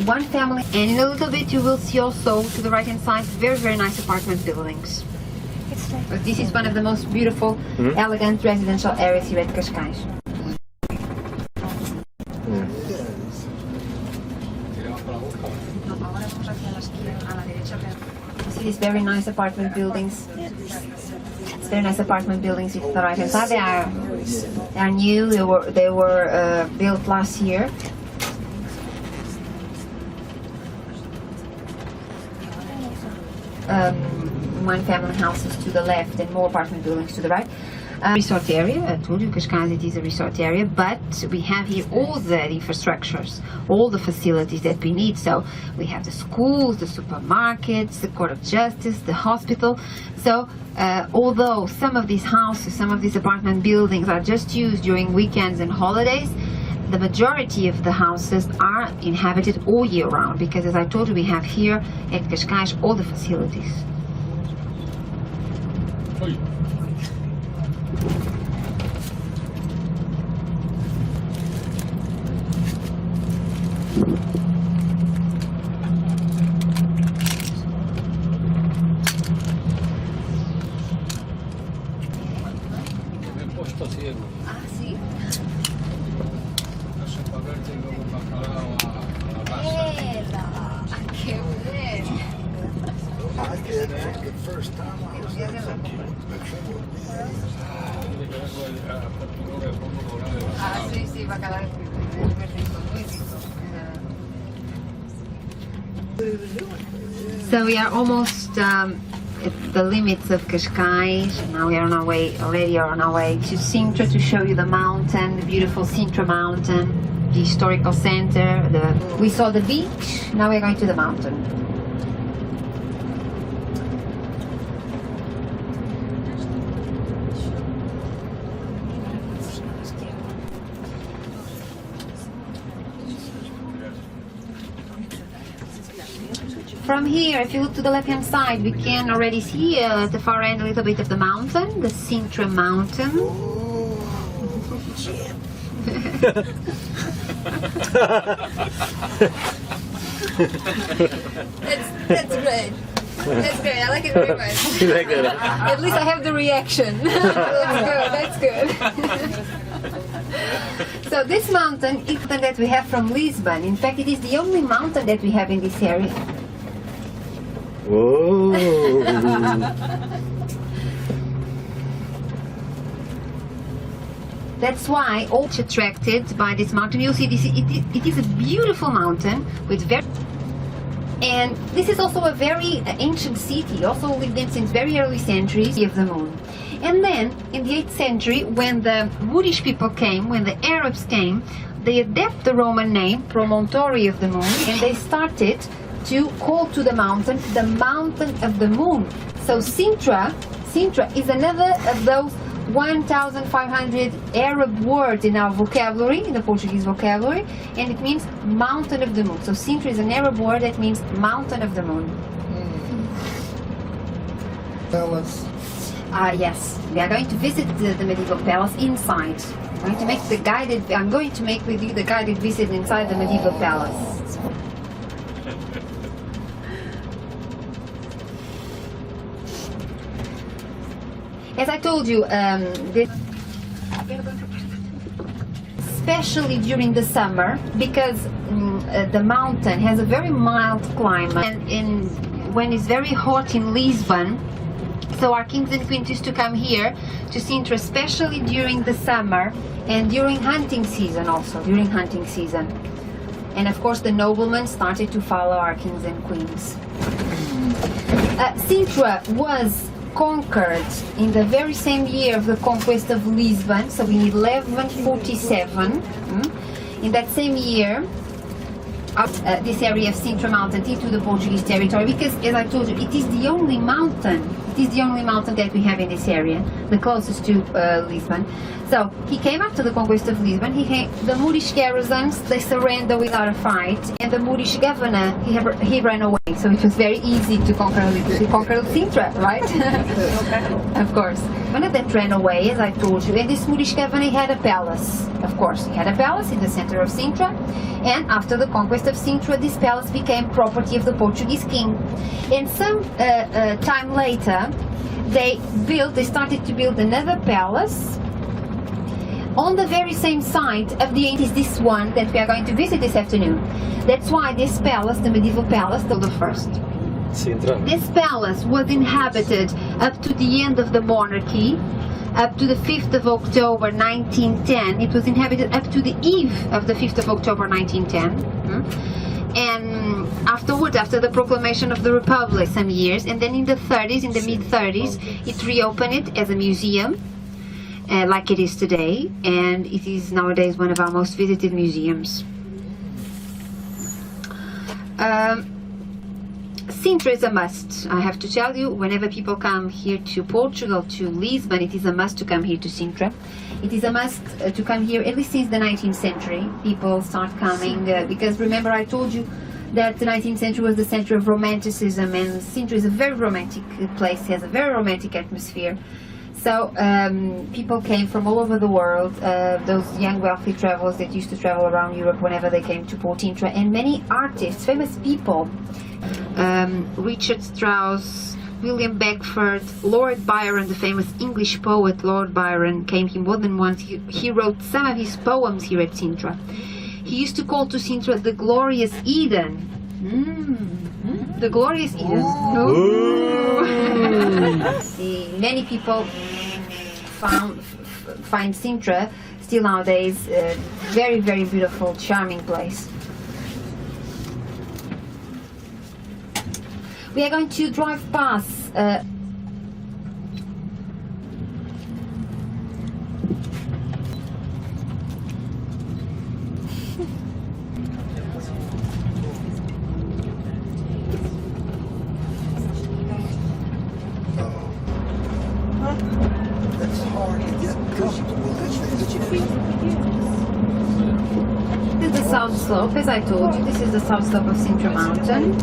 one family, and in a little bit you will see also to the right hand side very nice apartment buildings. But this is one of the most beautiful, elegant residential areas here at Cascais. You see these very nice apartment buildings. It's very nice apartment buildings to the right hand side. They are new. They were built last year. One family houses to the left and more apartment buildings to the right. Resort area, I told you Cascais it is a resort area, but we have here all the infrastructures, all the facilities that we need. So we have the schools, the supermarkets, the court of justice, the hospital. So although some of these houses, some of these apartment buildings are just used during weekends and holidays, the majority of the houses are inhabited all year round, because as I told you, we have here at Cascais all the facilities. Ah, sí. ¡Qué bueno! I did the first time I was there. Ah, sí, sí, va a quedar muy rico. So we are almost at the limits of Cascais. Now we are on our way, already on our way to Sintra to show you the mountain, the beautiful Sintra mountain, the historical center. We saw the beach, now we're going to the mountain. From here, if you look to the left-hand side, we can already see at the far end a little bit of the mountain, the Sintra mountain. That's great. That's great. I like it very much. You like that? At least I have the reaction. That's good. So this mountain is the that we have from Lisbon. In fact, it is the only mountain that we have in this area. Whoa! That's why all attracted by this mountain. You'll see this. It is a beautiful mountain with very. And this is also a very ancient city, also lived in since very early centuries of the moon. And then in the 8th century, when the Moorish people came, when the Arabs came, they adapted the Roman name, Promontory of the Moon, and they started to call to the mountain of the moon. So Sintra is another of those 1,500 Arab words in our vocabulary, in the Portuguese vocabulary, and it means mountain of the moon. So Sintra is an Arab word that means mountain of the moon. Palace. Yes, we are going to visit the medieval palace inside. I'm going to make with you the guided visit inside the medieval palace. As I told you, especially during the summer, because the mountain has a very mild climate, and when it's very hot in Lisbon, so our kings and queens used to come here to Sintra, especially during the summer and during hunting season also, And of course the noblemen started to follow our kings and queens. Sintra was conquered in the very same year of the conquest of Lisbon, so in 1147. In that same year, this area of Sintra mountain into the Portuguese territory, because as I told you, it is the only mountain that we have in this area, the closest to Lisbon. So he came after the conquest of Lisbon. The Moorish garrisons, they surrendered without a fight, and the Moorish governor, he ran away. So it was very easy to conquer Sintra, right? Of course. One of them ran away, as I told you, and this Moorish governor had a palace. Of course, he had a palace in the center of Sintra, And after the conquest of Sintra, this palace became property of the Portuguese king. And some time later, they started to build another palace on the very same site of is this one that we are going to visit this afternoon. That's why this palace, the medieval palace, the first. Sintra. This palace was inhabited up to the end of the monarchy, up to the 5th of October 1910. It was inhabited up to the eve of the 5th of October 1910. And afterwards, after the proclamation of the Republic, some years, and then in the 30s, in the mid-30s, it reopened it as a museum, like it is today, and it is nowadays one of our most visited museums. Sintra is a must. I have to tell you, whenever people come here to Portugal, to Lisbon, it is a must to come here to Sintra. It is a must to come here, at least since the 19th century. People start coming, because remember I told you that the 19th century was the century of romanticism, and Sintra is a very romantic place, has a very romantic atmosphere. So people came from all over the world, those young wealthy travelers that used to travel around Europe whenever they came to Port Sintra, and many artists, famous people, Richard Strauss, William Beckford, Lord Byron, the famous English poet Lord Byron, came here more than once. He wrote some of his poems here at Sintra. He used to call to Sintra the glorious Eden. The glorious Eden. See, many people find Sintra still nowadays very, very beautiful, charming place. We are going to drive past It's hard to get comfortable. This is the south slope, as I told you. This is the south slope of Sintra Mountain.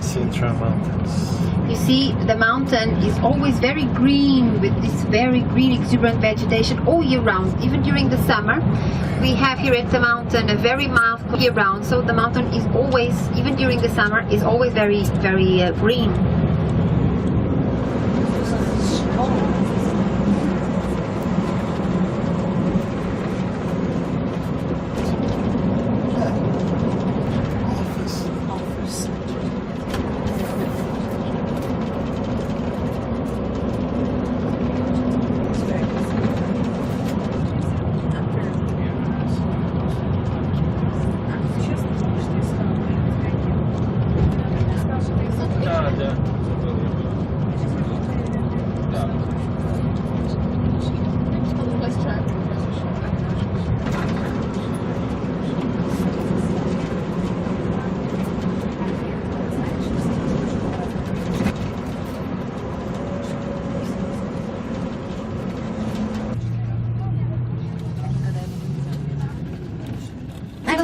Sintra Mountains. You see, the mountain is always very green, with this very green, exuberant vegetation all year round. Even during the summer, we have here at the mountain a very mild year round. So the mountain is always, even during the summer, is always very, very green.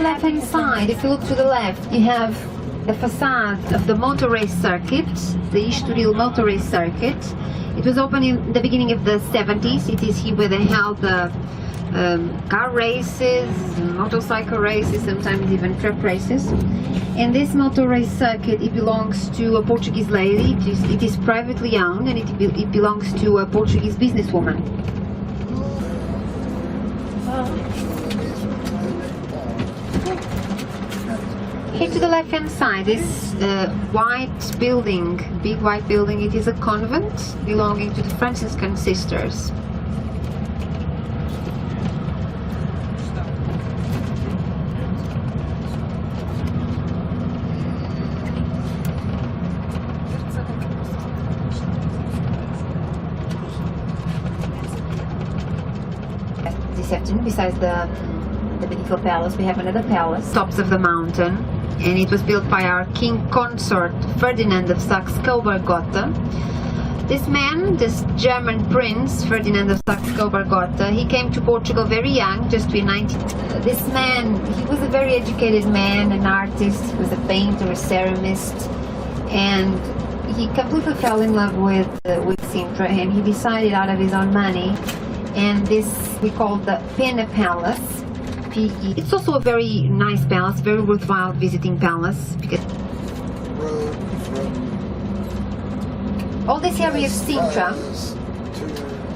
Left-hand side, if you look to the left, you have the facade of the motor race circuit, the Estoril motor race circuit. It was opened in the beginning of the 70s. It is here where they held the car races, motorcycle races, sometimes even truck races. And this motor race circuit, it belongs to a Portuguese lady. It is privately owned, and it belongs to a Portuguese businesswoman. Here to the left-hand side, this white building, big white building, it is a convent belonging to the Franciscan sisters. This afternoon, besides the medieval palace, we have another palace, tops of the mountain. And it was built by our king consort Ferdinand of Saxe-Coburg-Gotha. This man, this German prince Ferdinand of Saxe-Coburg-Gotha, he came to Portugal very young, just to be 19. This man, he was a very educated man, an artist, he was a painter, a ceramist, and he completely fell in love with Sintra, and he decided out of his own money, and this we call the Pena Palace. It's also a very nice palace, very worthwhile visiting palace, because Road from all this area of Sintra,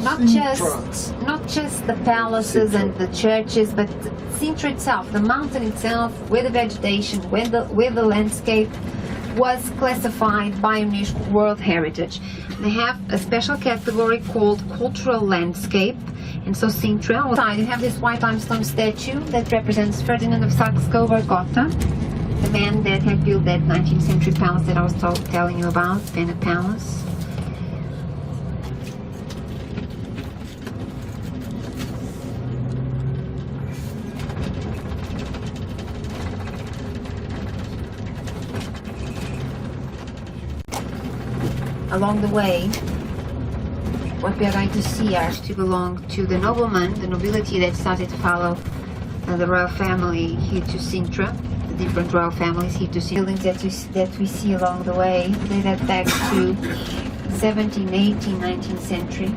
not just the palaces and the churches, but Sintra itself, the mountain itself, with the vegetation, with the landscape, was classified by UNESCO World Heritage. They have a special category called cultural landscape, and so Sintra. Outside you have this white limestone statue that represents Ferdinand of Saxe-Coburg-Gotha, the man that had built that 19th century palace that I was telling you about, Pena Palace. Along the way, what we are going to see are to belong to the nobleman, the nobility that started to follow the royal family here to Sintra, the different royal families here to Sintra. Buildings that we see along the way, they date back to 17th, 18th, 19th century.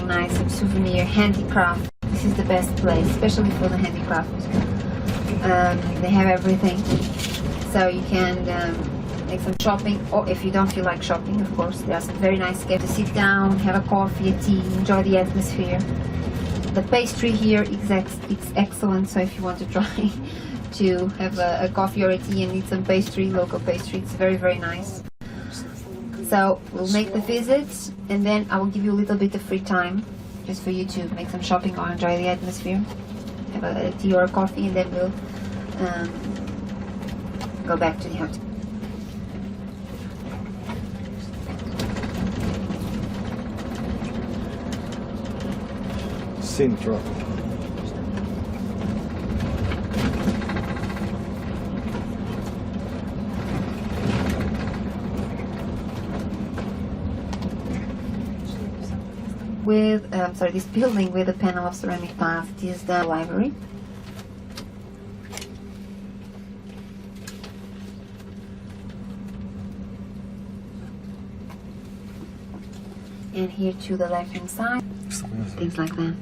Nice, some souvenir, handicraft. This is the best place, especially for the handicraft. They have everything, so you can make some shopping, or if you don't feel like shopping, of course, there are some very nice cafes to sit down, have a coffee, a tea, enjoy the atmosphere. The pastry here is it's excellent, so if you want to try to have a coffee or a tea and eat some pastry, local pastry, it's very, very nice. So we'll make the visits, and then I will give you a little bit of free time just for you to make some shopping or enjoy the atmosphere, have a tea or a coffee, and then we'll go back to the hotel. Sintra. With this building with a panel of ceramic glass, it is the library. And here to the left hand side, things like that.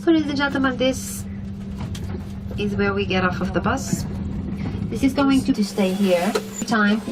So ladies and gentlemen, this is where we get off of the bus. This is going to stay here time.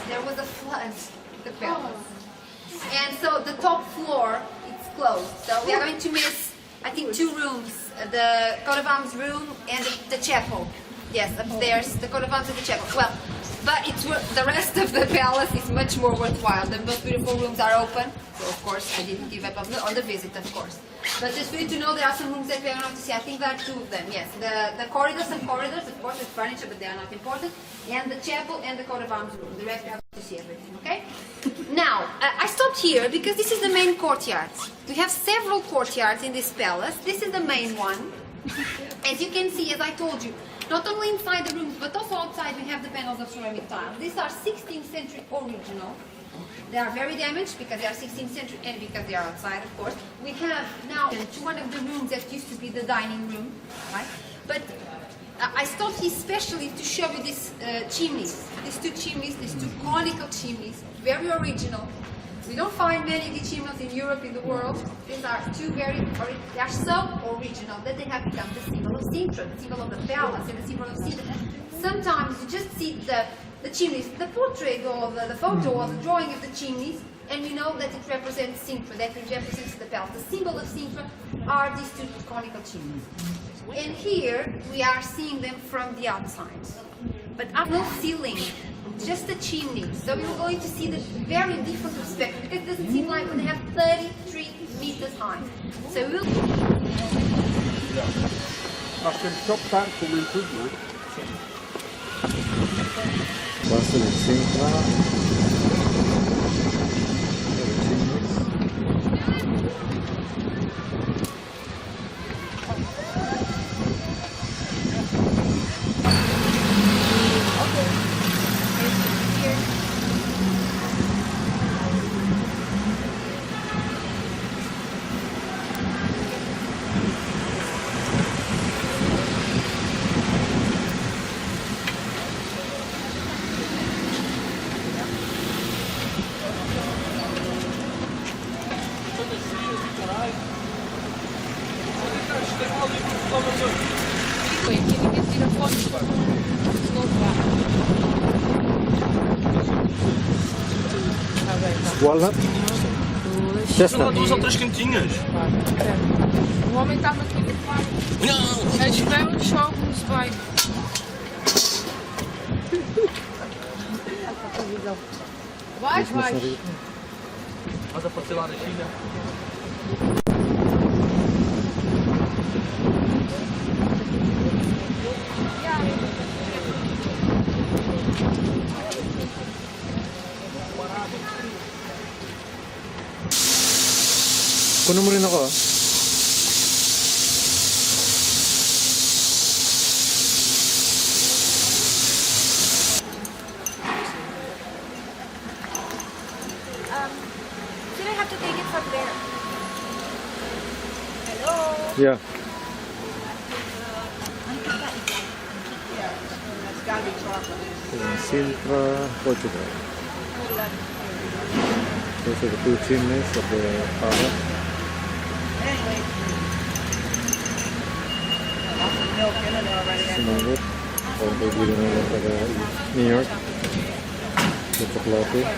There was a flood, the palace, and so the top floor it's closed. So we are going to miss, I think, 2 rooms: the coat of arms room and the chapel. Yes, upstairs, the coat of arms and the chapel. Well, but the rest of the palace is much more worthwhile. The most beautiful rooms are open, so of course I didn't give up on the visit, of course. But just for you to know, there are some rooms that we are not to see. I think there are two of them, yes. The corridors, some corridors, of course, with furniture, but they are not important. And the chapel and the coat of arms room. The rest we have to see everything, okay? Now, I stopped here because this is the main courtyard. We have several courtyards in this palace. This is the main one. As you can see, as I told you, not only inside the rooms, but also outside, we have the panels of ceramic tiles. These are 16th century original. They are very damaged because they are 16th century and because they are outside, of course. We have now one of the rooms that used to be the dining room, right? But I stopped here especially to show you these chimneys. These two chimneys, these two conical chimneys, very original. We don't find many of these chimneys in Europe, in the world. These are two they are so original that they have become the symbol of Sintra, the symbol of the palace and the symbol of Sintra. Sometimes you just see the chimneys, the portrait or the photo or the drawing of the chimneys, and we know that it represents Sintra, that it represents the palace. The symbol of Sintra are these two conical chimneys. And here we are seeing them from the outside. But no ceiling, just the chimney. So you're going to see the very different perspective because it doesn't seem like they have 33 meters high. So we'll... Nós temos que optar como em tudo, não é? Palácio da Vila. Bola. Já está. São 2 ou 3 cantinhas. O homem estava aqui no quarto. Não! A chover chove nos vai. Vai. Vas a aparecer lá da China. Kunin mo rin ako. Did I have to take it from there? Hello? Yeah. Sintra, Portugal. Those are the two chimneys of the palace. Sumangot. Although we don't know what New York. The chocolate.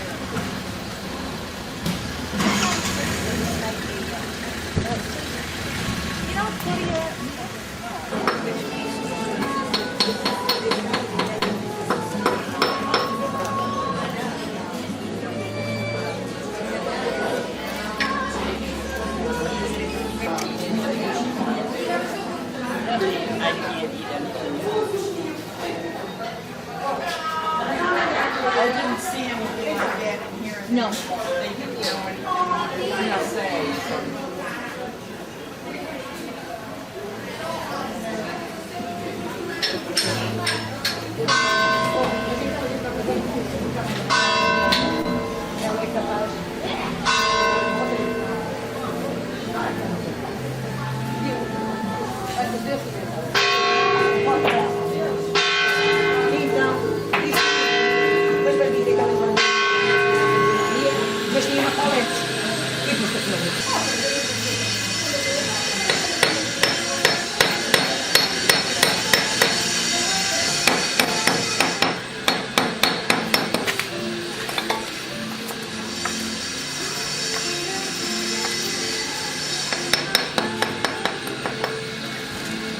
I didn't see anything like that in here. No. They didn't know anything. I'm not saying.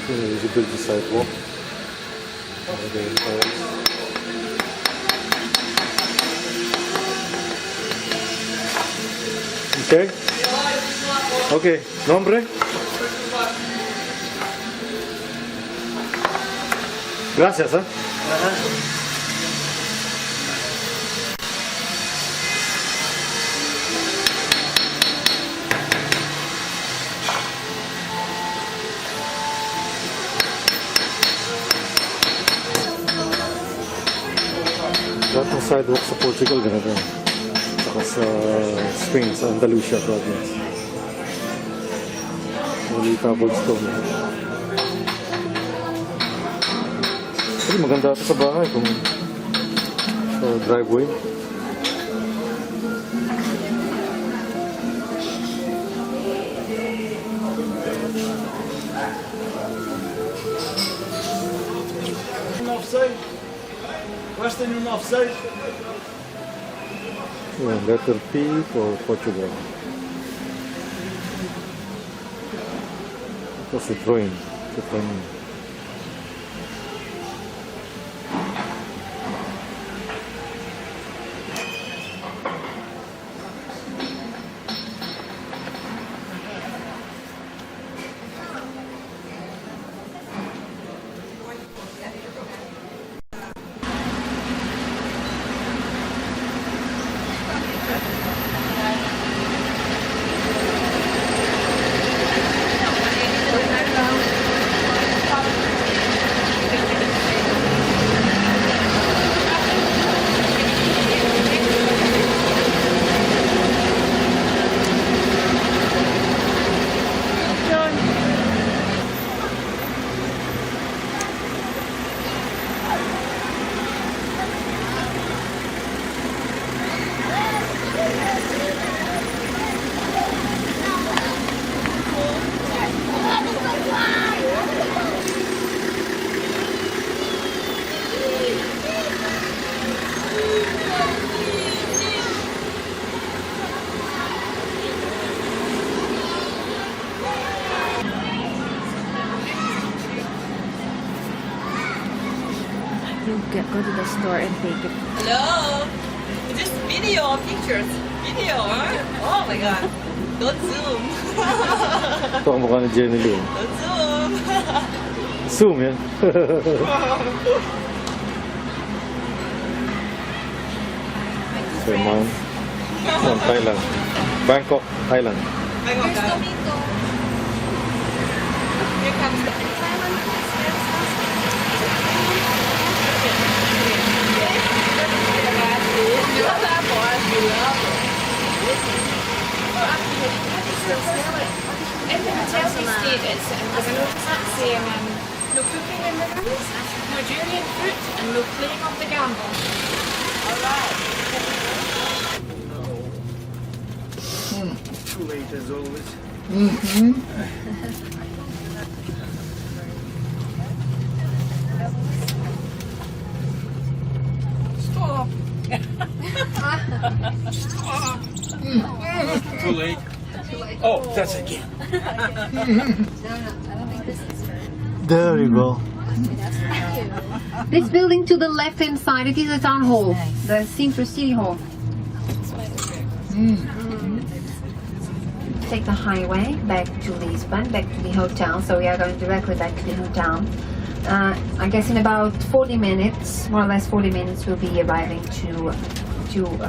There's a big sidewalk. Okay? Okay. Nombre? Gracias, ¿eh? Lahat ng sidewalk sa Portugal ganito. Saka sa Spain, sa Andalusia province. Wali cobblestone. Actually, maganda ito sa bahay kung sa driveway. Western 96. Yeah, letter P for Portugal. Ito si Troin. Si Troin. Go to the store and take it. Hello. Just video or pictures? Video, huh? Oh my god. Don't zoom. Ito ang mukha ni Jenny Lee. Don't zoom. Zoom yan. So, Mount Thailand. Bangkok, Thailand. Bangkok, Thailand. Here comes the No cooking in the rooms, no jury and fruit, and no playing of the gamble. Too late as always. Stop. Too late. Oh, that's again. There you go. This building to the left-hand side, it is a town hall, the Sintra City Hall. Take the highway back to Lisbon, back to the hotel. So we are going directly back to the hotel. I guess in about 40 minutes, more or less 40 minutes, we'll be arriving to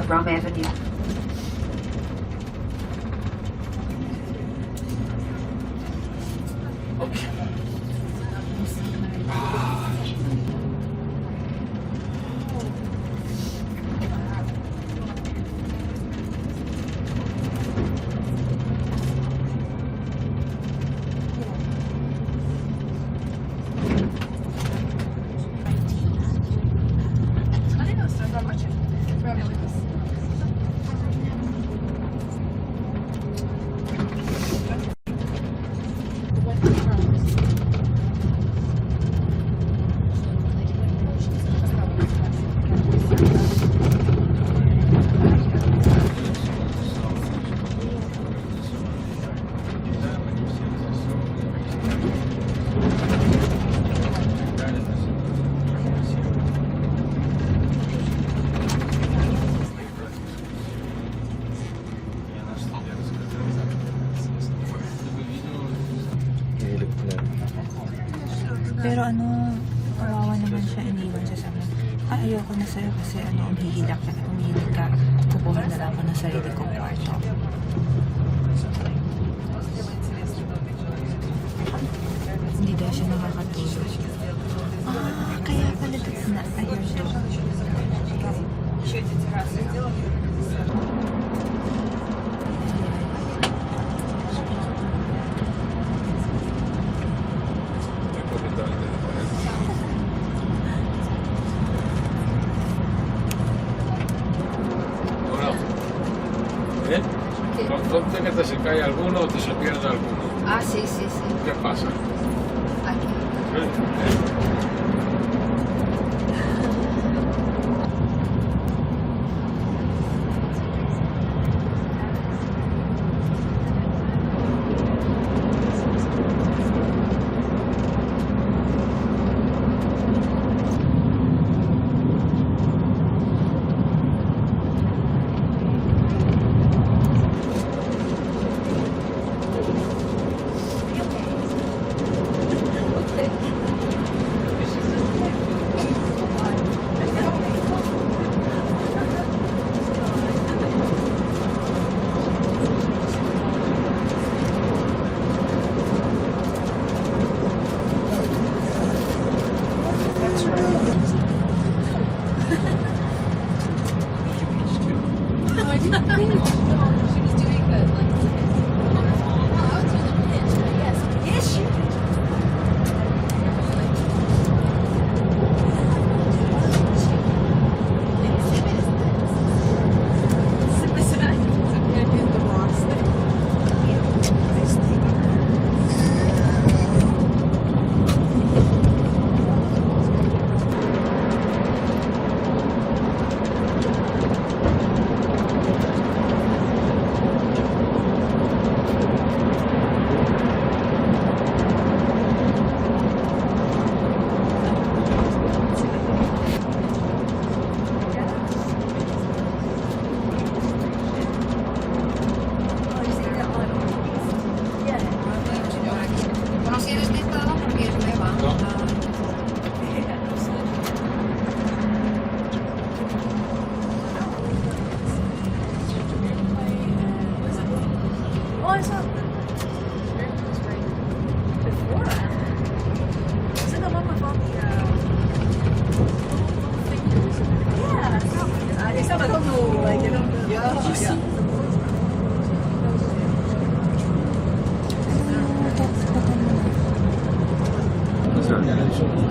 Rome Avenue. Kawawa naman siya, iniwan siya sa akin. Ay, ayoko na sa'yo kasi umihilig ka. Kukuha na lang ako ng sarili kong kwarto. Hindi daw siya nakakatulog. Kaya pala na ayun doon. ¿Eh? ¿Dónde que se cae alguno o te se pierde alguno? Ah, sí, sí, sí. ¿Qué pasa? Aquí.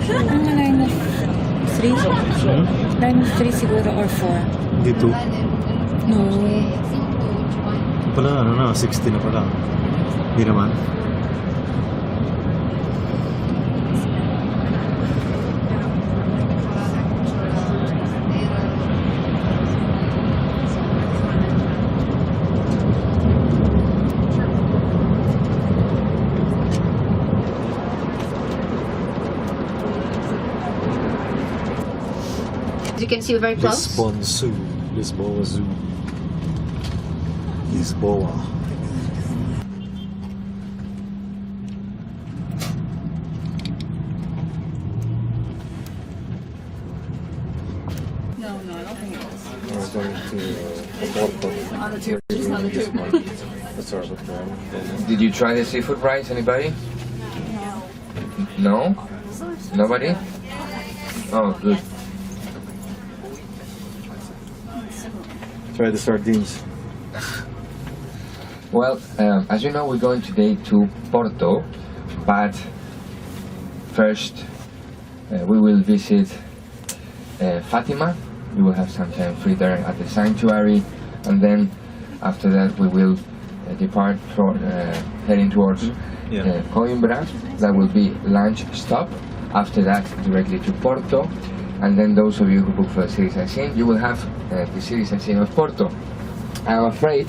Ano, line of 3? Line of 3 siguro or 4? Dito. No. Pala, ano na, 60 na pala. Hindi naman. You can see very close. Lisbon Zoo. Lisboa Zoo. Lisboa. No, I don't think it was. We're going to On the tube. That's our hotel. Did you try the seafood rice, anybody? No. No? Nobody? Oh, good. Try the sardines. Well, as you know, we're going today to Porto, but first we will visit Fatima. We will have some time free there at the sanctuary, and then after that we will depart for heading towards Coimbra. That will be lunch stop. After that, directly to Porto, and then those of you who book for the city sightseeing, you will have the city sightseeing of Porto. I'm afraid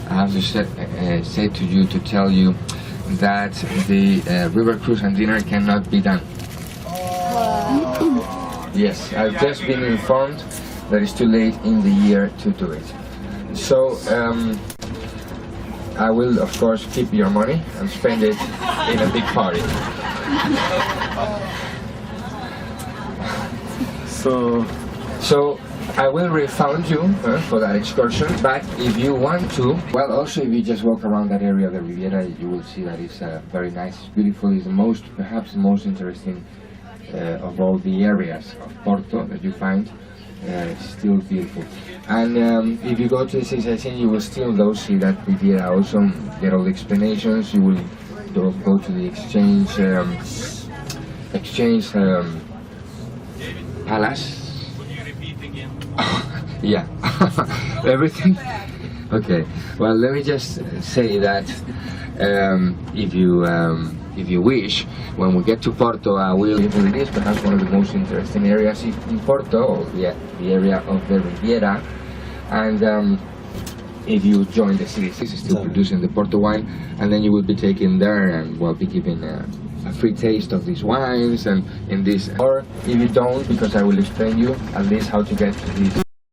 I have to say to you to tell you that the river cruise and dinner cannot be done. Yes, I've just been informed that it's too late in the year to do it. So I will, of course, keep your money and spend it in a big party. So So I will refund you for that excursion, but if you want to, well, also if you just walk around that area of the Riviera, you will see that it's very nice, it's beautiful. It's the most, perhaps the most interesting of all the areas of Porto that you find. It's still beautiful. And if you go to the sightseeing, you will still go see that Riviera also, get all the explanations. You will go to the exchange palace. Yeah, everything. Okay. Well, let me just say that if you wish, when we get to Porto, I will. It is perhaps one of the most interesting areas in Porto, the area of the Riviera, and if you join the city, it's still producing the Porto wine, and then you will be taken there and will be given a free taste of these wines and in this. Or if you don't, because I will explain you at least how to get to this.